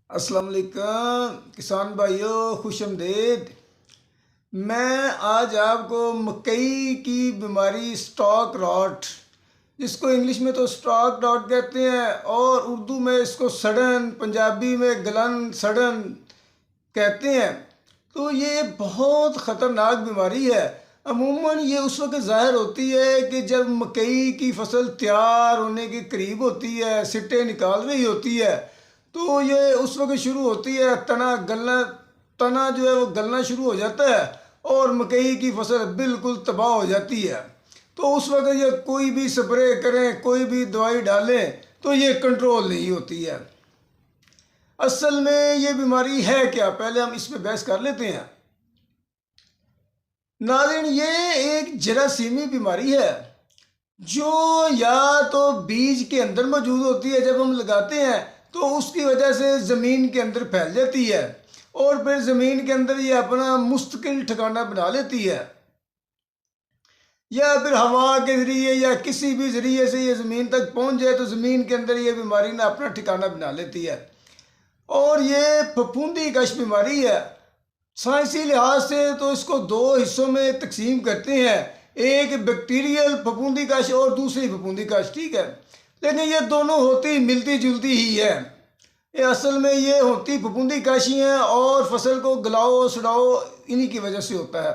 अस्सलाम वालेकुम किसान भाइयों, खुश आमदीद। मैं आज आपको मकई की बीमारी स्टॉक रॉट, जिसको इंग्लिश में तो स्टॉक रॉट कहते हैं और उर्दू में इसको सड़न, पंजाबी में गलन सड़न कहते हैं। तो ये बहुत ख़तरनाक बीमारी है। अमूमन ये उस वक्त ज़ाहिर होती है कि जब मकई की फसल तैयार होने के करीब होती है, सिट्टे निकाल रही होती है, तो ये उस वक्त शुरू होती है। तना जो है वो गलना शुरू हो जाता है और मकई की फसल बिल्कुल तबाह हो जाती है। तो उस वक्त ये कोई भी स्प्रे करें, कोई भी दवाई डालें, तो ये कंट्रोल नहीं होती है। असल में ये बीमारी है क्या, पहले हम इस पे बहस कर लेते हैं। नाज़रीन, ये एक जरासीमी बीमारी है जो या तो बीज के अंदर मौजूद होती है, जब हम लगाते हैं तो उसकी वजह से ज़मीन के अंदर फैल जाती है और फिर ज़मीन के अंदर ये अपना मुस्तकिल ठिकाना बना लेती है, या फिर हवा के ज़रिए या किसी भी ज़रिए से ये ज़मीन तक पहुंच जाए तो ज़मीन के अंदर ये बीमारी ना अपना ठिकाना बना लेती है। और ये फफूंदी कश बीमारी है। साइंसी लिहाज से तो इसको दो हिस्सों में तकसीम करते हैं, एक बैक्टीरियल फफूंदी कश और दूसरी फफूंदी कश, ठीक है। लेकिन ये दोनों होती मिलती जुलती ही है। ये असल में ये होती फफूंदी कश ही हैं और फसल को गलाओ सड़ाओ इन्हीं की वजह से होता है।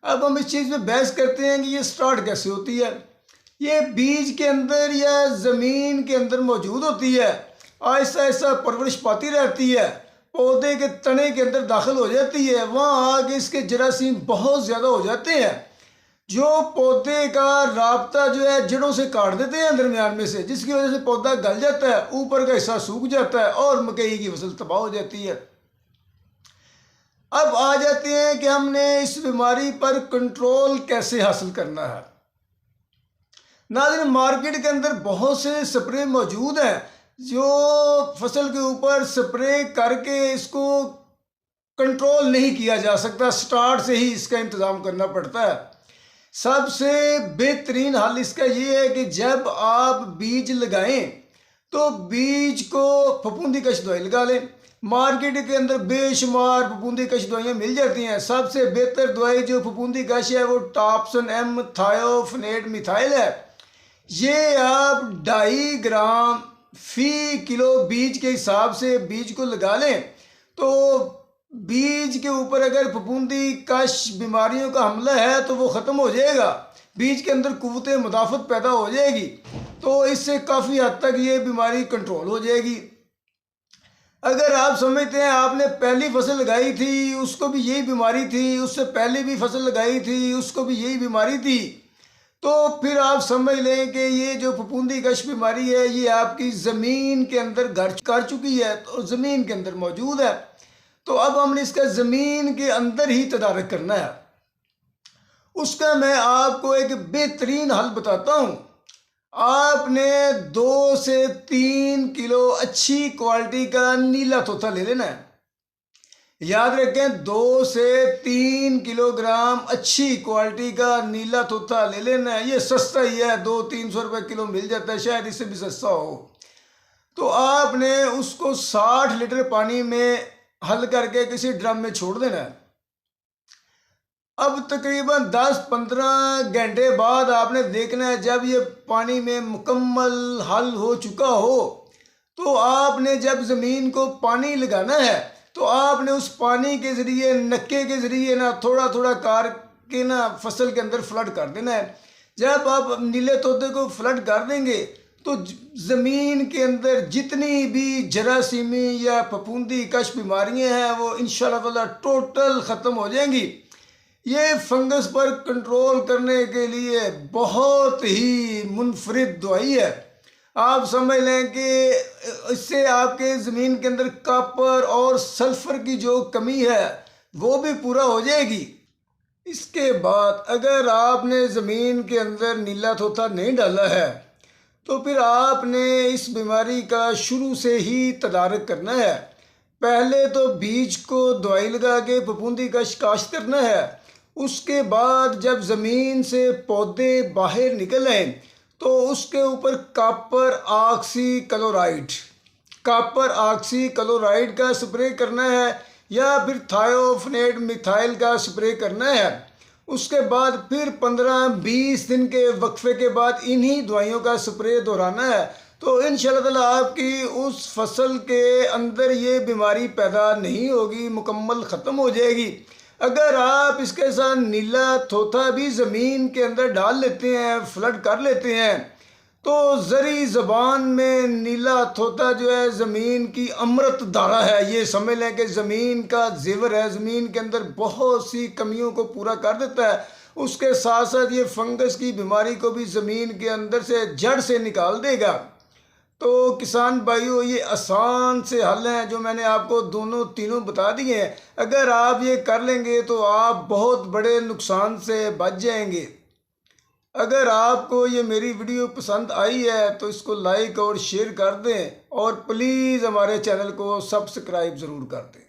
अब हम इस चीज़ में बहस करते हैं कि ये स्टार्ट कैसे होती है। ये बीज के अंदर या ज़मीन के अंदर मौजूद होती है, आहिस्ता आहिस्ता परवरिश पाती रहती है, पौधे के तने के अंदर दाखिल हो जाती है। वहाँ आके इसके जरासीम बहुत ज़्यादा हो जाते हैं जो पौधे का राब्ता जो है जड़ों से काट देते हैं दरमियान में से, जिसकी वजह से पौधा गल जाता है, ऊपर का हिस्सा सूख जाता है और मकई की फसल तबाह हो जाती है। अब आ जाते हैं कि हमने इस बीमारी पर कंट्रोल कैसे हासिल करना है। नाज़रीन, मार्केट के अंदर बहुत से स्प्रे मौजूद हैं जो फसल के ऊपर स्प्रे करके इसको कंट्रोल नहीं किया जा सकता, स्टार्ट से ही इसका इंतज़ाम करना पड़ता है। सबसे बेहतरीन हल इसका ये है कि जब आप बीज लगाएं तो बीज को फफूंदी कश दवाई लगा लें। मार्केट के अंदर बेशुमार फफूंदी कश दवाइयाँ मिल जाती हैं। सबसे बेहतर दवाई जो फफूंदी कश है वो टॉप्सन एम थायोफनेट मिथाइल है। ये आप 2.5 ग्राम फी किलो बीज के हिसाब से बीज को लगा लें तो बीज के ऊपर अगर फफूंदी कश बीमारियों का हमला है तो वो ख़त्म हो जाएगा, बीज के अंदर कुव्वत मुदाफ़त पैदा हो जाएगी, तो इससे काफ़ी हद तक ये बीमारी कंट्रोल हो जाएगी। अगर आप समझते हैं आपने पहली फसल लगाई थी उसको भी यही बीमारी थी, उससे पहले भी फसल लगाई थी उसको भी यही बीमारी थी, तो फिर आप समझ लें कि ये जो फफूंदी कश बीमारी है ये आपकी ज़मीन के अंदर घर कर चुकी है, तो ज़मीन के अंदर मौजूद है। तो अब हमने इसका ज़मीन के अंदर ही तदारक करना है। उसका मैं आपको एक बेहतरीन हल बताता हूँ। आपने 2 से 3 किलो अच्छी क्वालिटी का नीला तोता ले लेना है। याद रखें, 2 से 3 किलोग्राम अच्छी क्वालिटी का नीला तोता ले लेना है। ये सस्ता ही है, 200-300 रुपये किलो मिल जाता है, शायद इससे भी सस्ता हो। तो आपने उसको 60 लीटर पानी में हल करके किसी ड्रम में छोड़ देना है। अब तकरीबन 10-15 घंटे बाद आपने देखना है, जब ये पानी में मुकम्मल हल हो चुका हो तो आपने जब ज़मीन को पानी लगाना है तो आपने उस पानी के ज़रिए नक्के के ज़रिए ना थोड़ा थोड़ा कार के ना फसल के अंदर फ्लड कर देना है। जब आप नीले तोते को फ्लड कर देंगे तो ज़मीन के अंदर जितनी भी जरासीमी या फफूंदी कश बीमारियां हैं वो इंशाअल्लाह ताला टोटल ख़त्म हो जाएंगी। ये फंगस पर कंट्रोल करने के लिए बहुत ही मुनफरिद दवाई है। आप समझ लें कि इससे आपके ज़मीन के अंदर कॉपर और सल्फ़र की जो कमी है वो भी पूरा हो जाएगी। इसके बाद अगर आपने ज़मीन के अंदर नीला तोता नहीं डाला है तो फिर आपने इस बीमारी का शुरू से ही तदारक करना है। पहले तो बीज को दवाई लगा के फफूंदी कश काश्त करना है। उसके बाद जब ज़मीन से पौधे बाहर निकल आए तो उसके ऊपर copper oxy chloride copper oxy chloride का स्प्रे करना है या फिर थायोफनेट मिथाइल का स्प्रे करना है। उसके बाद फिर 15-20 दिन के वक्फे के बाद इन्हीं दवाइयों का स्प्रे दोहराना है। तो इंशाअल्लाह ताला आपकी उस फसल के अंदर ये बीमारी पैदा नहीं होगी, मुकम्मल ख़त्म हो जाएगी। अगर आप इसके साथ नीला थोथा भी ज़मीन के अंदर डाल लेते हैं, फ्लड कर लेते हैं, तो ज़री ज़बान में नीला थोथा जो है ज़मीन की अमृत धारा है। ये समझ लें कि ज़मीन का ज़ेवर है, ज़मीन के अंदर बहुत सी कमियों को पूरा कर देता है। उसके साथ साथ ये फंगस की बीमारी को भी ज़मीन के अंदर से जड़ से निकाल देगा। तो किसान भाइयों, ये आसान से हल हैं जो मैंने आपको दोनों तीनों बता दिए हैं। अगर आप ये कर लेंगे तो आप बहुत बड़े नुकसान से बच जाएंगे। अगर आपको ये मेरी वीडियो पसंद आई है तो इसको लाइक और शेयर कर दें और प्लीज़ हमारे चैनल को सब्सक्राइब ज़रूर कर दें।